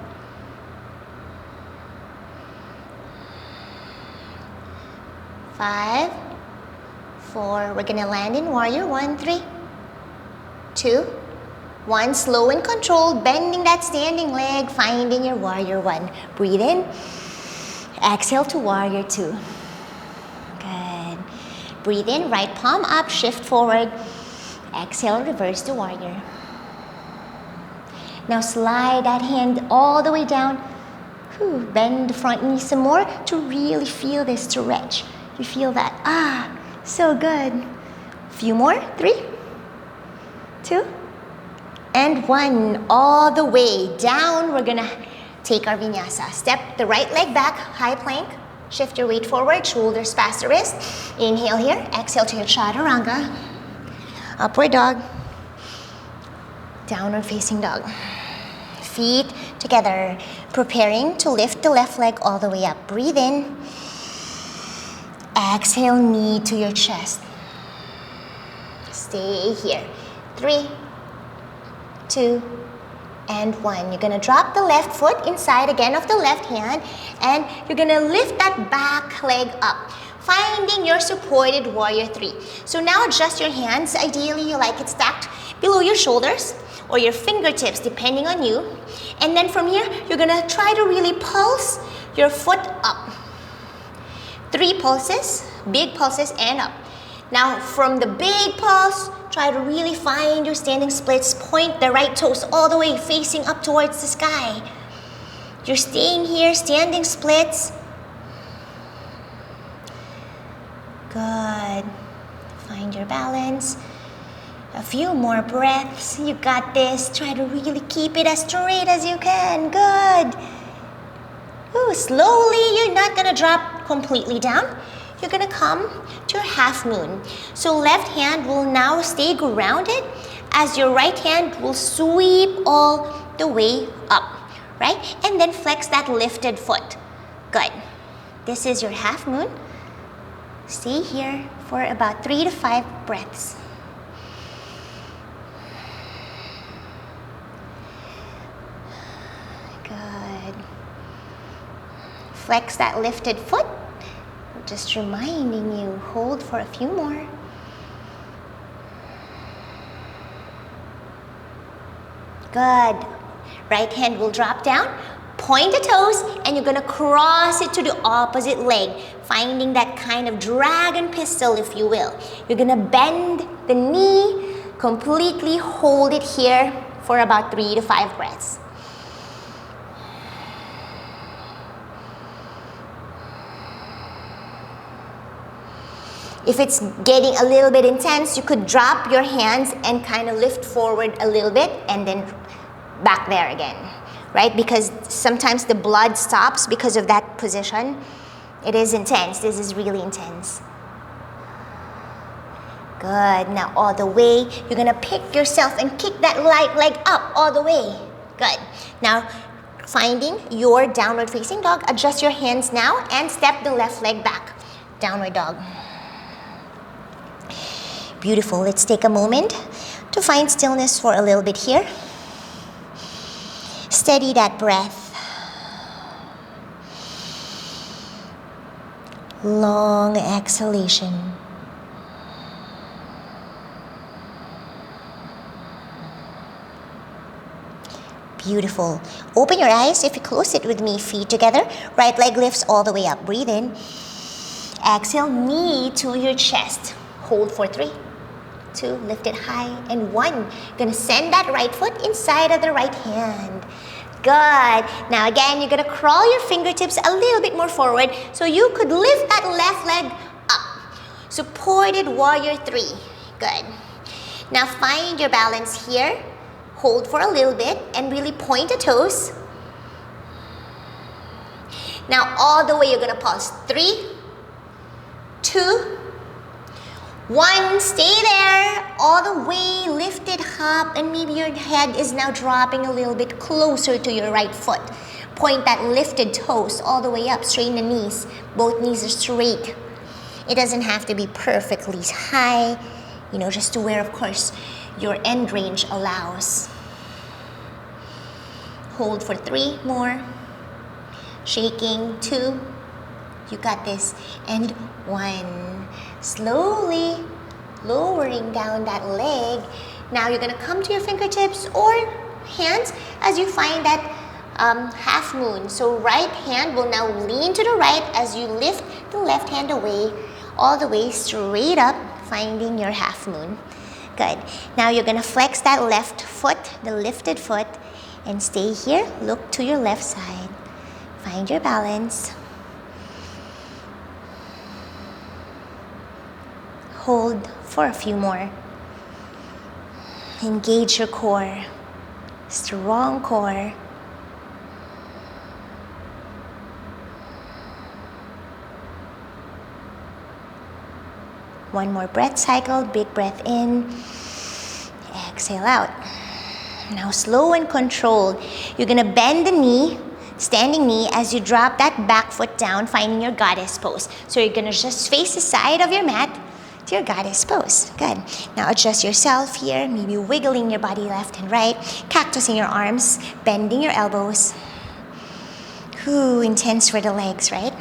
Five, four. We're gonna land in Warrior 1, 3, 2, 1. Slow and controlled, bending that standing leg, finding your Warrior 1. Breathe in. Exhale to Warrior 2. Good. Breathe in, right palm up, shift forward. Exhale, reverse to Warrior. Now slide that hand all the way down. Bend the front knee some more to really feel this stretch. You feel that, so good. Few more, 3, 2, and 1. All the way down, we're gonna take our vinyasa. Step the right leg back, high plank. Shift your weight forward, shoulders past the wrist. Inhale here, exhale to your chaturanga. Upward dog. Downward facing dog. Feet together, preparing to lift the left leg all the way up. Breathe in. Exhale, knee to your chest. Stay here. 3, 2, and 1. You're gonna drop the left foot inside again of the left hand, and you're gonna lift that back leg up, finding your supported Warrior 3. So now adjust your hands. Ideally, you like it stacked below your shoulders or your fingertips, depending on you. And then from here, you're gonna try to really pulse your foot up. 3 pulses, big pulses, and up. Now from the big pulse, try to really find your standing splits. Point the right toes all the way facing up towards the sky. You're staying here, standing splits. Good. Find your balance. A few more breaths. You got this. Try to really keep it as straight as you can. Good. Slowly, you're not gonna drop completely down. You're gonna come to your half moon. So left hand will now stay grounded as your right hand will sweep all the way up, right? And then flex that lifted foot. Good. This is your half moon. Stay here for about 3 to 5 breaths. Good. Flex that lifted foot. Just reminding you, hold for a few more. Good. Right hand will drop down. Point the toes, and you're gonna cross it to the opposite leg, finding that kind of dragon pistol, if you will. You're gonna bend the knee, completely hold it here for about 3 to 5 breaths. If it's getting a little bit intense, you could drop your hands and kind of lift forward a little bit and then back there again, right? Because sometimes the blood stops because of that position. It is intense. This is really intense. Good. Now all the way, you're gonna pick yourself and kick that right leg up all the way. Good. Now finding your downward facing dog, adjust your hands now and step the left leg back. Downward dog. Beautiful. Let's take a moment to find stillness for a little bit here. Steady that breath. Long exhalation. Beautiful. Open your eyes if you close it with me. Feet together. Right leg lifts all the way up. Breathe in. Exhale, knee to your chest. Hold for 3, 2, lift it high, and 1. Gonna send that right foot inside of the right hand. Good. Now again, you're gonna crawl your fingertips a little bit more forward so you could lift that left leg up. Supported warrior 3. Good. Now find your balance here. Hold for a little bit and really point the toes. Now all the way you're gonna pause. 3, 2, 1. Stay there. All the way lifted up, and maybe your head is now dropping a little bit closer to your right foot. Point that lifted toes all the way up. Straighten the knees. Both knees are straight. It doesn't have to be perfectly high, just to where, of course, your end range allows. Hold for 3 more. Shaking. 2. You got this. And 1. Slowly lowering down that leg. Now you're going to come to your fingertips or hands as you find that half moon. So right hand will now lean to the right as you lift the left hand away, all the way straight up, finding your half moon. Good. Now you're going to flex that left foot, the lifted foot, and stay here. Look to your left side. Find your balance. Hold for a few more. Engage your core. Strong core. One more breath cycle. Big breath in. Exhale out. Now slow and controlled. You're going to bend the knee, standing knee, as you drop that back foot down, finding your goddess pose. So you're going to just face the side of your mat to your goddess pose. Good. Now adjust yourself here, maybe wiggling your body left and right, cactus in your arms, bending your elbows. Ooh, intense for the legs, right?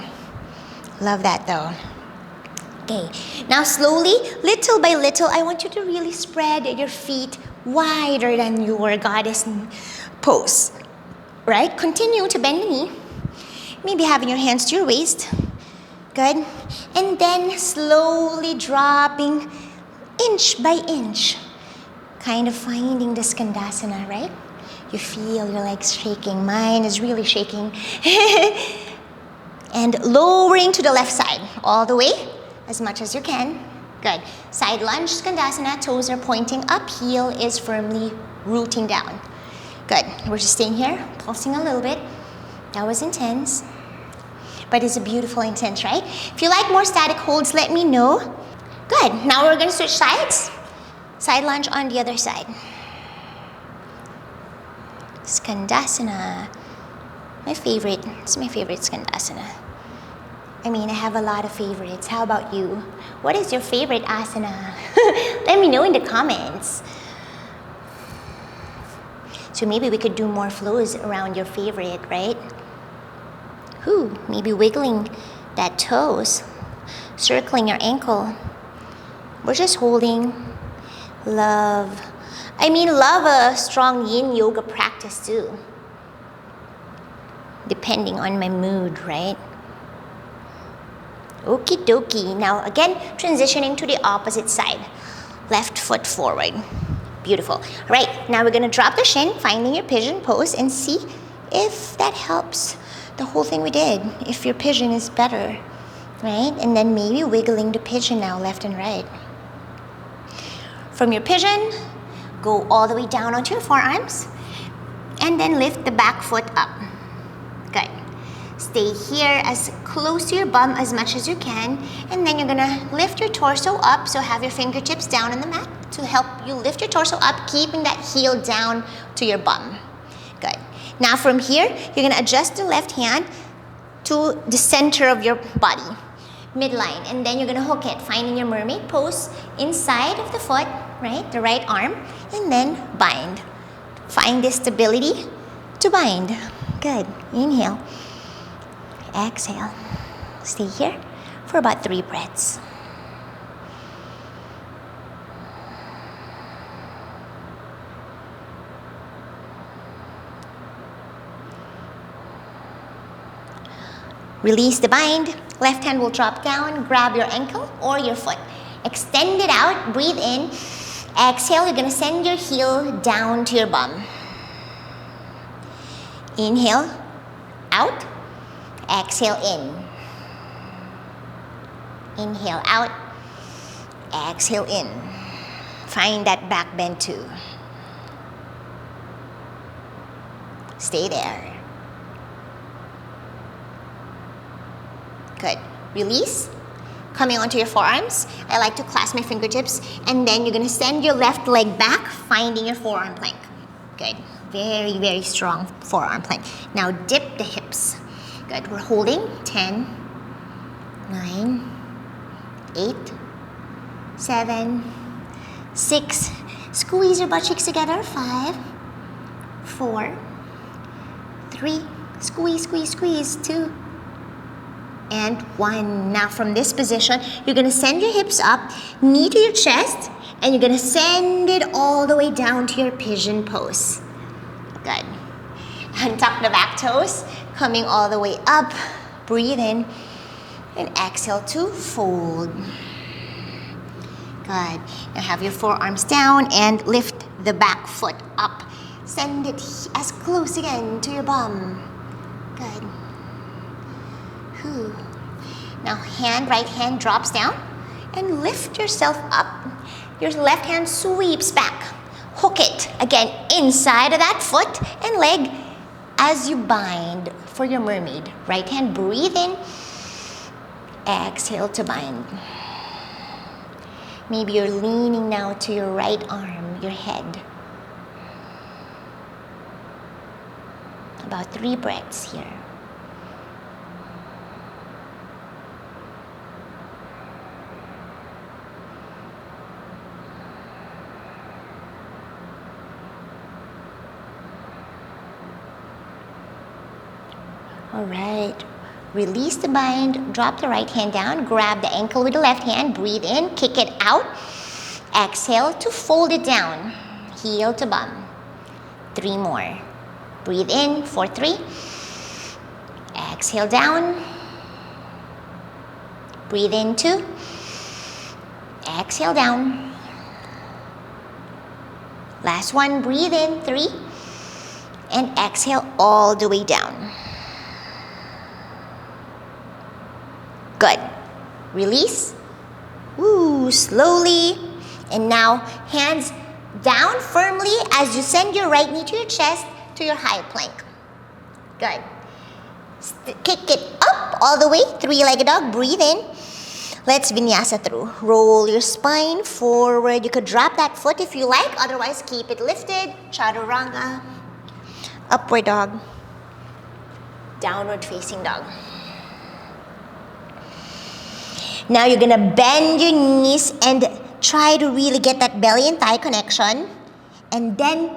Love that though. Okay, now slowly, little by little, I want you to really spread your feet wider than your goddess pose, right? Continue to bend the knee, maybe having your hands to your waist. Good. And then slowly dropping inch by inch, kind of finding the skandasana, right? You feel your legs shaking. Mine is really shaking. And lowering to the left side, all the way, as much as you can. Good. Side lunge, skandasana, toes are pointing up, heel is firmly rooting down. Good. We're just staying here, pulsing a little bit. That was intense. But it's a beautiful intense, right? If you like more static holds, let me know. Good. Now we're going to switch sides. Side lunge on the other side. Skandasana. My favorite. It's my favorite skandasana. I mean, I have a lot of favorites. How about you? What is your favorite asana? Let me know in the comments. So maybe we could do more flows around your favorite, right? Ooh, maybe wiggling that toes, circling your ankle. We're just holding. Love a strong yin yoga practice too. Depending on my mood, right? Okie dokie. Now again, transitioning to the opposite side. Left foot forward. Beautiful. All right, now we're gonna drop the shin, finding your pigeon pose, and see if that helps the whole thing we did, if your pigeon is better, right? And then maybe wiggling the pigeon now, left and right. From your pigeon, go all the way down onto your forearms, and then lift the back foot up. Good. Stay here as close to your bum as much as you can, and then you're gonna lift your torso up, so have your fingertips down on the mat to help you lift your torso up, keeping that heel down to your bum. Good. Now from here, you're gonna adjust the left hand to the center of your body, midline, and then you're gonna hook it, finding your mermaid pose inside of the foot, right? The right arm, and then bind. Find this stability to bind. Good. Inhale. Exhale. Stay here for about 3 breaths. Release the bind. Left hand will drop down. Grab your ankle or your foot. Extend it out. Breathe in. Exhale. You're going to send your heel down to your bum. Inhale. Out. Exhale in. Inhale out. Exhale in. Find that back bend too. Stay there. Good. Release. Coming onto your forearms. I like to clasp my fingertips, and then you're going to send your left leg back, finding your forearm plank. Good. Very, very strong forearm plank. Now dip the hips. Good. We're holding 10, 9, 8, 7, 6. Squeeze your butt cheeks together. 5, 4, 3. Squeeze, squeeze, squeeze. 2, and 1. Now from this position, you're going to send your hips up, knee to your chest, and you're going to send it all the way down to your pigeon pose. Good. Untuck the back toes, coming all the way up. Breathe in and exhale to fold. Good. Now have your forearms down and lift the back foot up. Send it as close again to your bum. Good. Whew. Now right hand drops down and lift yourself up. Your left hand sweeps back. Hook it again inside of that foot and leg as you bind for your mermaid. Right hand, breathe in. Exhale to bind. Maybe you're leaning now to your right arm, your head. About 3 breaths here. All right, release the bind, drop the right hand down, grab the ankle with the left hand, breathe in, kick it out, exhale to fold it down, heel to bum. 3 more. Breathe in for 3, exhale down, breathe in 2, exhale down. Last one, breathe in 3, and exhale all the way down. Good. Release. Woo, slowly. And now hands down firmly as you send your right knee to your chest to your high plank. Good. Kick it up all the way, 3-legged dog. Breathe in. Let's vinyasa through. Roll your spine forward. You could drop that foot if you like. Otherwise, keep it lifted. Chaturanga. Upward dog. Downward facing dog. Now you're going to bend your knees and try to really get that belly and thigh connection. And then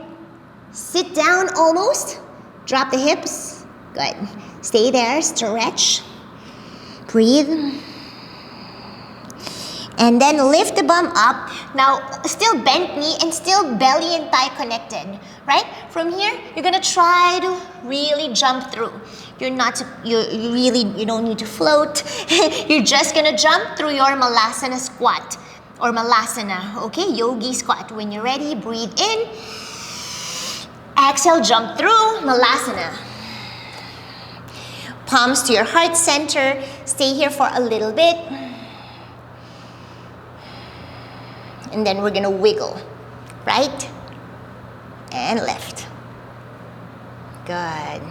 sit down almost. Drop the hips. Good. Stay there. Stretch. Breathe. And then lift the bum up. Now, still bent knee and still belly and thigh connected, right? From here, you're gonna try to really jump through. You don't need to float. You're just gonna jump through your malasana squat or malasana, okay? Yogi squat. When you're ready, breathe in. Exhale, jump through malasana. Palms to your heart center. Stay here for a little bit. And then we're gonna wiggle, right? And left. Good.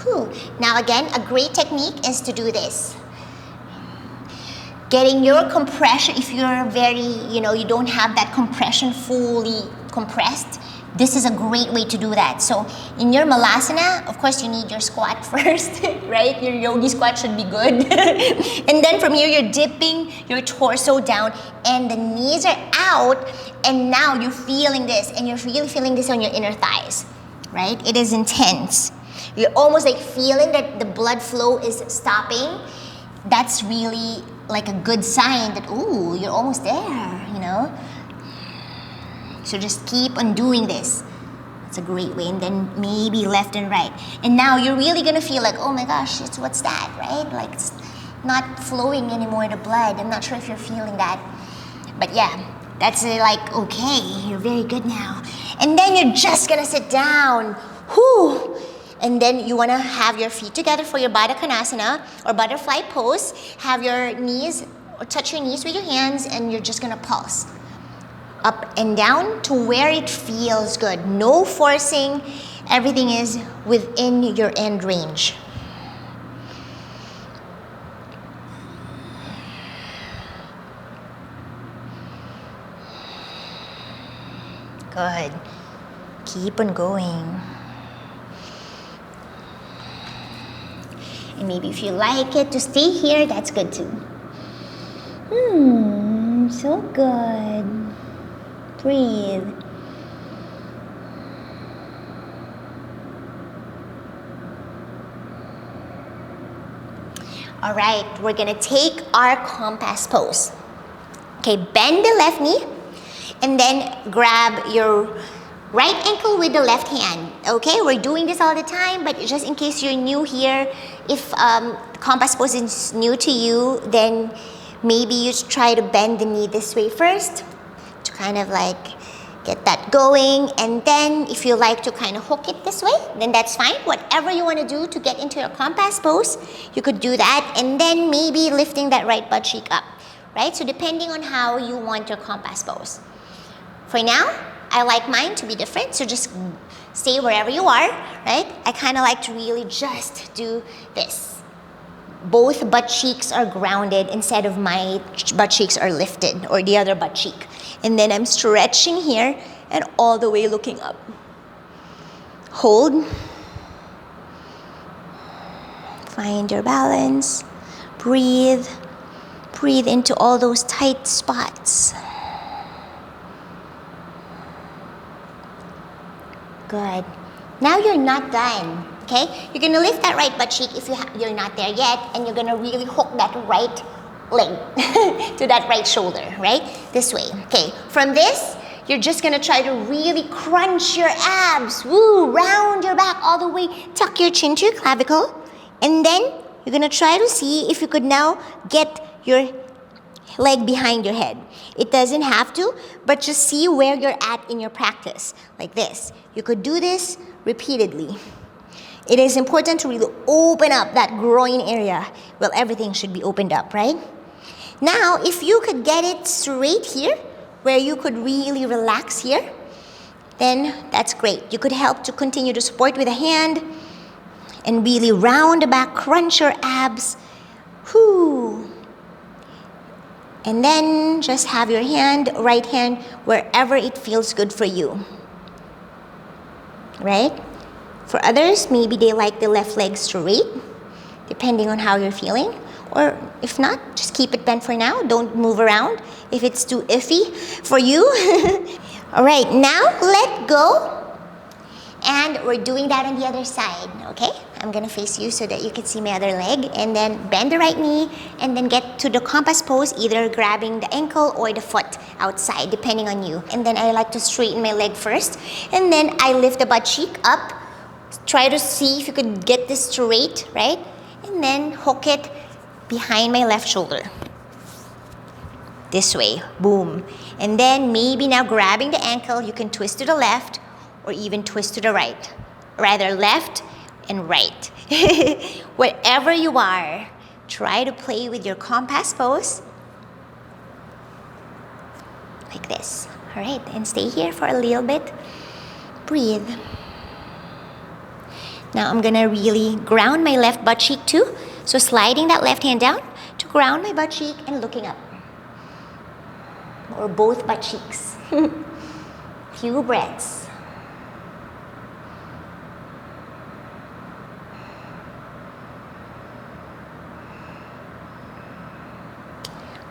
Whew. Now again, a great technique is to do this. Getting your compression, if you're very, you don't have that compression fully compressed, this is a great way to do that. So in your malasana, of course you need your squat first, right? Your yogi squat should be good. And then from here, you're dipping your torso down and the knees are out. And now you're feeling this and you're really feeling this on your inner thighs, right? It is intense. You're almost like feeling that the blood flow is stopping. That's really like a good sign that, ooh, you're almost there, So just keep on doing this. It's a great way. And then maybe left and right. And now you're really gonna feel like, oh my gosh, what's that, right? Like it's not flowing anymore, the blood. I'm not sure if you're feeling that. But yeah, that's like, okay, you're very good now. And then you're just gonna sit down. Whew. And then you wanna have your feet together for your virabhadrasana or butterfly pose. Have your knees, or touch your knees with your hands, and you're just gonna pulse. Up and down to where it feels good. No forcing. Everything is within your end range. Good. Keep on going. And maybe if you like it to stay here, that's good too. So good. Breathe. All right, we're gonna take our compass pose. Okay, bend the left knee and then grab your right ankle with the left hand. Okay, we're doing this all the time, but just in case you're new here, if compass pose is new to you, then maybe you try to bend the knee this way first to kind of like get that going. And then if you like to kind of hook it this way, then that's fine. Whatever you want to do to get into your compass pose, you could do that. And then maybe lifting that right butt cheek up, right? So depending on how you want your compass pose. For now, I like mine to be different, so just stay wherever you are, right? I kind of like to really just do this. Both butt cheeks are grounded instead of my butt cheeks are lifted, or the other butt cheek. And then I'm stretching here and all the way looking up. Hold. Find your balance. Breathe. Breathe into all those tight spots. Good. Now you're not done, okay? You're gonna lift that right butt cheek if you're not there yet, and you're gonna really hook that right leg to that right shoulder, right? This way. Okay, from this, you're just gonna try to really crunch your abs. Woo, round your back all the way. Tuck your chin to your clavicle. And then you're gonna try to see if you could now get your leg behind your head. It doesn't have to, but just see where you're at in your practice, like this. You could do this repeatedly. It is important to really open up that groin area. Well, everything should be opened up, right? Now, if you could get it straight here, where you could really relax here, then that's great. You could help to continue to support with a hand and really round the back, crunch your abs. Whoo. And then just have your hand, right hand, wherever it feels good for you. Right? For others, maybe they like the left leg straight, depending on how you're feeling. Or if not, just keep it bent for now. Don't move around if it's too iffy for you. All right, now let go. And we're doing that on the other side, okay? I'm gonna face you so that you can see my other leg. And then bend the right knee and then get to the compass pose, either grabbing the ankle or the foot outside, depending on you. And then I like to straighten my leg first. And then I lift the butt cheek up. Try to see if you could get this straight, right? And then hook it behind my left shoulder. This way, boom. And then maybe now grabbing the ankle, you can twist to the left or even twist to the right. Rather left and right. Wherever you are, try to play with your compass pose. Like this. All right, and stay here for a little bit. Breathe. Now I'm gonna really ground my left butt cheek too. So sliding that left hand down to ground my butt cheek and looking up. Or both butt cheeks. Few breaths.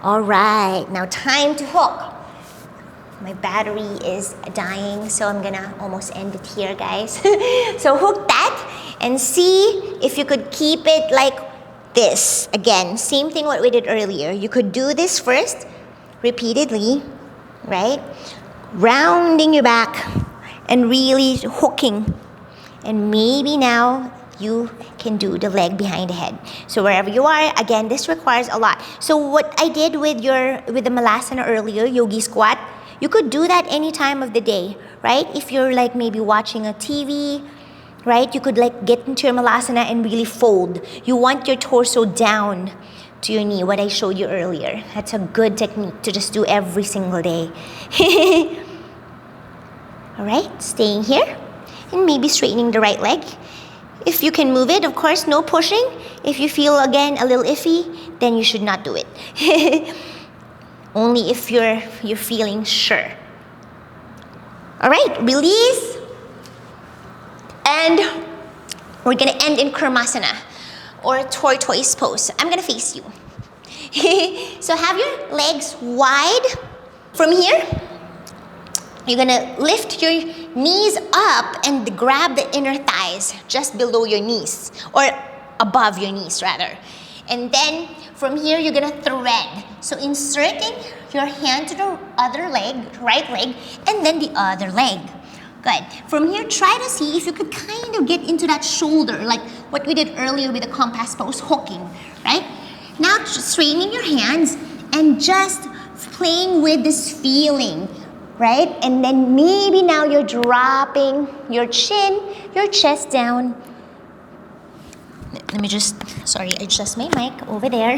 All right, now time to hook. My battery is dying, so I'm gonna almost end it here, guys. So hook that and see if you could keep it like this. Again, same thing what we did earlier. You could do this first, repeatedly, right? Rounding your back and really hooking. And maybe now you can do the leg behind the head. So wherever you are, again, this requires a lot. So what I did with the malasana earlier, yogi squat, you could do that any time of the day, right? If you're like maybe watching a TV, right? You could like get into your malasana and really fold. You want your torso down to your knee, what I showed you earlier. That's a good technique to just do every single day. All right, staying here and maybe straightening the right leg. If you can move it, of course, no pushing. If you feel, again, a little iffy, then you should not do it. Only if you're feeling sure. All right, release. And we're gonna end in Kurmasana, or tortoise pose. I'm gonna face you. So have your legs wide. From here, you're gonna lift your knees up and grab the inner thighs just below your knees, or above your knees rather. And then from here, you're gonna thread. So inserting your hand to the other leg, right leg, and then the other leg. Good. From here, try to see if you could kind of get into that shoulder, like what we did earlier with the compass pose, hooking, right? Now straightening your hands and just playing with this feeling, right? And then maybe now you're dropping your chin, your chest down. Let me just, sorry, adjust my mic over there.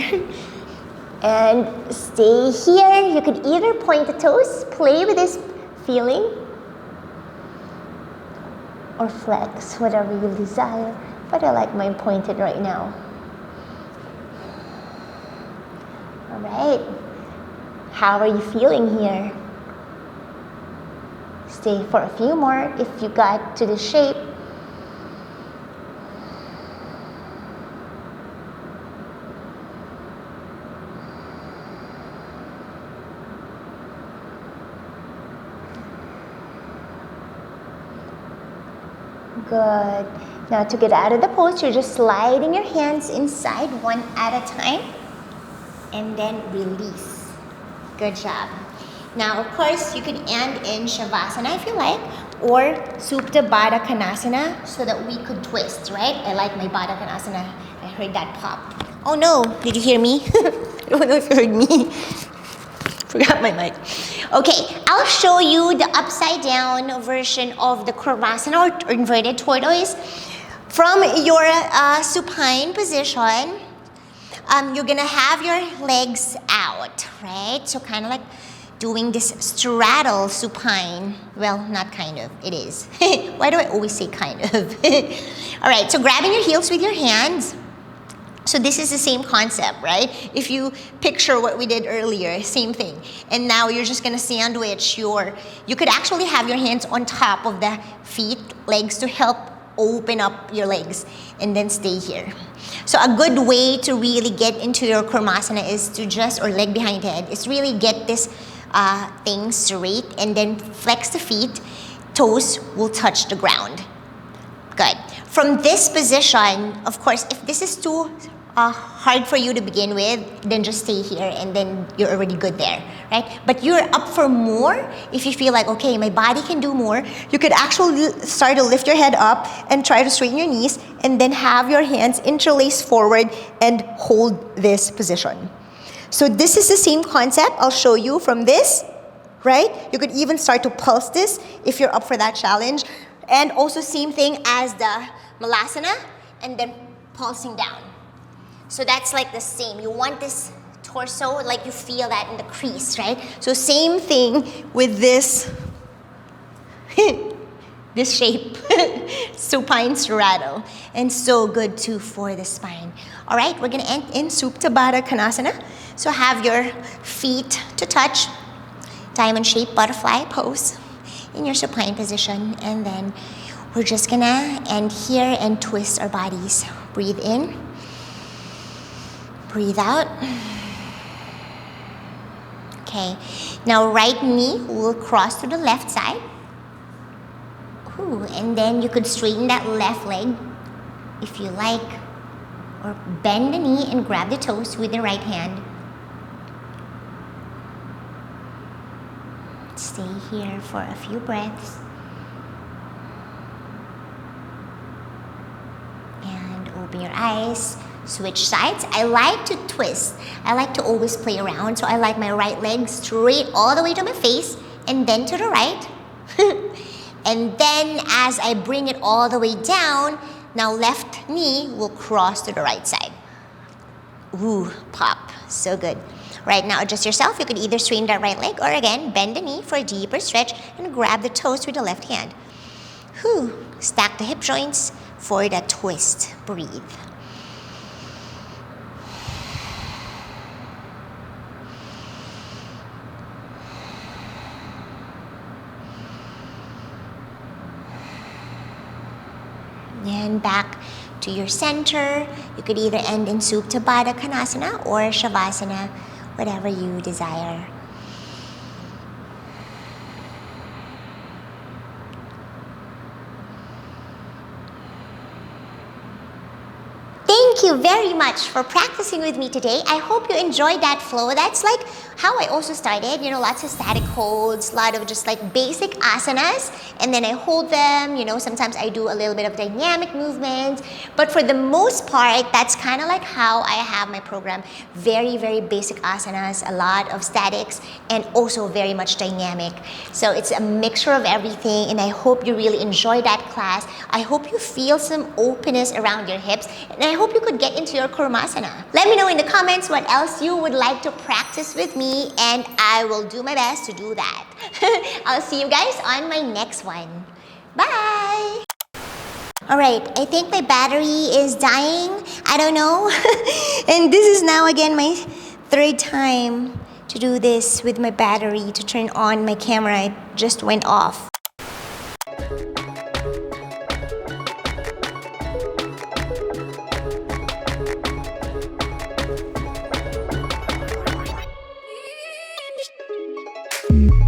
And stay here. You could either point the toes, play with this feeling, or flex, whatever you desire. But I like mine pointed right now. All right. How are you feeling here? Stay for a few more if you got to the shape. Good. Now to get out of the pose, you're just sliding your hands inside one at a time and then release. Good job. Now, of course, you could end in Shavasana if you like, or Supta Baddha Konasana so that we could twist, right? I like my Baddha Konasana. I heard that pop. Oh no, did you hear me? I don't know if you heard me. Forgot my mic. Okay, I'll show you the upside down version of the Kurmasana or inverted tortoise. From your supine position, you're gonna have your legs out, right? So kind of like doing this straddle supine. Well, not kind of, it is. Why do I always say kind of? All right, so grabbing your heels with your hands. So this is the same concept, right? If you picture what we did earlier, same thing. And now you're just gonna sandwich you could actually have your hands on top of the feet, legs to help open up your legs and then stay here. So a good way to really get into your Kurmasana is to just, or leg behind head, is really get this thing straight and then flex the feet, toes will touch the ground. Good. From this position, of course, if this is too hard for you to begin with, then just stay here and then you're already good there, right? But you're up for more if you feel like, okay, my body can do more. You could actually start to lift your head up and try to straighten your knees and then have your hands interlace forward and hold this position. So this is the same concept. I'll show you from this, right? You could even start to pulse this if you're up for that challenge. And also same thing as the Malasana and then pulsing down. So that's like the same. You want this torso, like you feel that in the crease, right? So same thing with this, this shape, supine straddle. And so good too for the spine. All right, we're gonna end in Supta Baddha Konasana. So have your feet to touch, diamond shape butterfly pose in your supine position. And then we're just gonna end here and twist our bodies. Breathe in. Breathe out. Okay, now right knee will cross to the left side. Ooh, and then you could straighten that left leg if you like, or bend the knee and grab the toes with the right hand. Stay here for a few breaths. Open your eyes, switch sides. I like to twist. I like to always play around. So I like my right leg straight all the way to my face and then to the right. And then as I bring it all the way down, now left knee will cross to the right side. Ooh, pop, so good. Right now, adjust yourself. You could either straighten that right leg or again, bend the knee for a deeper stretch and grab the toes with the left hand. Whew. Stack the hip joints for the twist. Breathe. And back to your center. You could either end in Supta Baddha Konasana or Shavasana, whatever you desire. Thank you very much for practicing with me today. I hope you enjoyed that flow. That's like how I also started, lots of static holds, a lot of just like basic asanas, and then I hold them, sometimes I do a little bit of dynamic movements, but for the most part, that's kind of like how I have my program. Very, very basic asanas, a lot of statics, and also very much dynamic. So it's a mixture of everything, and I hope you really enjoy that class. I hope you feel some openness around your hips, and I hope you could get into your Kurmasana. Let me know in the comments what else you would like to practice with me, and I will do my best to do that. I'll see you guys on my next one. Bye! Alright, I think my battery is dying. I don't know. And this is now again my third time to do this with my battery, to turn on my camera. It just went off.